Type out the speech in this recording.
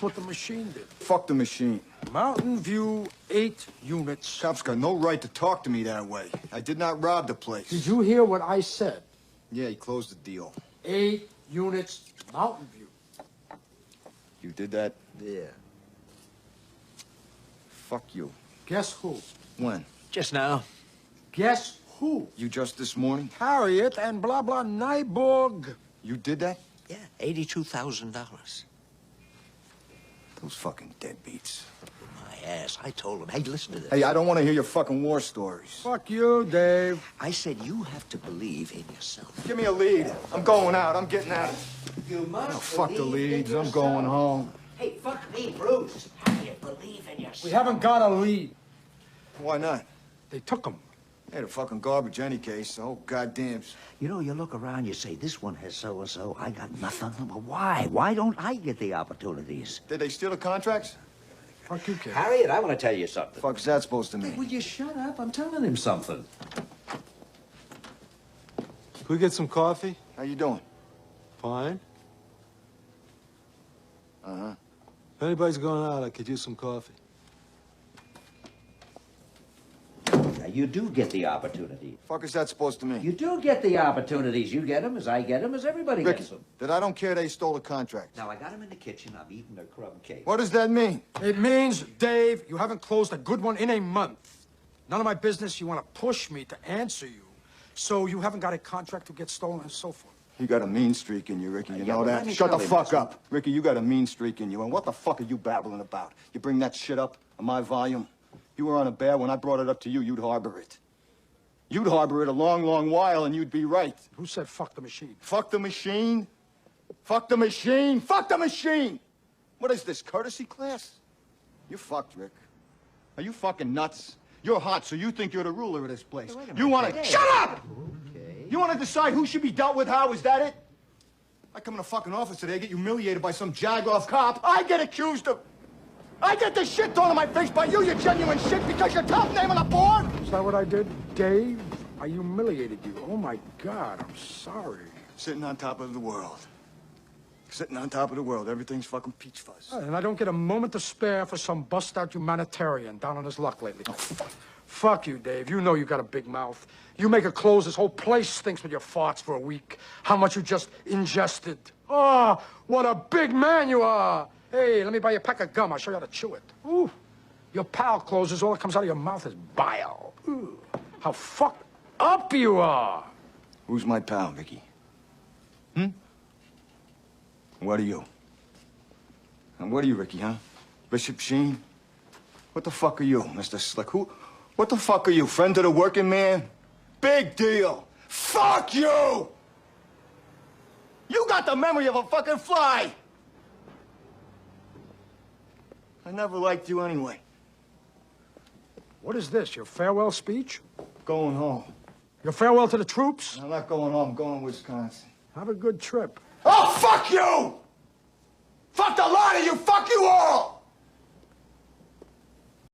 what the machine did. Fuck the machine. Mountain View, 8 units. Cops got no right to talk to me that way. I did not rob the place. Did you hear what I said? Yeah, he closed the deal. 8 units, Mountain View. You did that? Yeah. Fuck you. Guess who? When? Just now. Guess who? You just this morning? Harriet and blah blah Nyborg. You did that? Yeah, $82,000. Those fucking deadbeats. My ass. I told him, hey, listen to this. Hey, I don't want to hear your fucking war stories. Fuck you, Dave. I said you have to believe in yourself. Give me a lead. I'm going out. I'm getting out. You must Oh, fuck the leads. I'm going home. Hey, fuck me, Bruce. How do you believe in yourself? We haven't got a lead. Why not? They took him. Hey, the fucking garbage any case. Oh, goddamn. You know, you look around, you say, this one has so-and-so, I got nothing. Well, why? Why don't I get the opportunities? Did they steal the contracts? Fuck you, kid. Harriet, I want to tell you something. Fuck's that supposed to mean? Will you shut up? I'm telling him something. Can we get some coffee? How you doing? Fine. Uh-huh. If anybody's going out, I could use some coffee. Now, you do get the opportunity. Fuck is that supposed to mean? You do get the opportunities. You get them as I get them, as everybody Ricky, gets them. that I don't care they stole the contracts. Now, I got them in the kitchen. I've eaten their crumb cake. What does that mean? It means, Dave, you haven't closed a good one in a month. None of my business. You want to push me to answer you. So you haven't got a contract to get stolen and so forth. You got a mean streak in you, Ricky. You Yeah, know well, let that? me Shut the tell him fuck this. up. Ricky, you got a mean streak in you. And what the fuck are you babbling about? You bring that shit up on my volume? You were on a bear. When I brought it up to you, you'd harbor it. You'd harbor it a long, long while, and you'd be right. Who said fuck the machine? Fuck the machine? Fuck the machine? Fuck the machine! What is this, courtesy class? You're fucked, Rick. Are you fucking nuts? You're hot, so you think you're the ruler of this place. Hey, wait a You minute. want to... Hey. Shut up! Okay. You want to decide who should be dealt with how? Is that it? I come in the fucking office today, I get humiliated by some jag-off cop. I get accused of... I get this shit thrown in my face by you genuine shit, because you're top name on the board! Is that what I did, Dave? I humiliated you. Oh, my God, I'm sorry. Sitting on top of the world. Sitting on top of the world. Everything's fucking peach fuzz. And I don't get a moment to spare for some bust-out humanitarian down on his luck lately. Fuck you, Dave. You know you got a big mouth. You make it close, this whole place stinks with your farts for a week. How much you just ingested. Oh, what a big man you are. Hey, let me buy you a pack of gum. I'll show you how to chew it. Ooh. Your pal closes, all that comes out of your mouth is bile. Ooh. How fucked up you are. Who's my pal, Vicky? What are you? And what are you, Ricky, huh? Bishop Sheen? What the fuck are you, Mr. Slick? What the fuck are you, friend of the working man? Big deal. Fuck you! You got the memory of a fucking fly! I never liked you anyway. What is this, your farewell speech? Going home. Your farewell to the troops? I'm not going home. I'm going to Wisconsin. Have a good trip. Oh, fuck you! Fuck the lot of you! Fuck you all!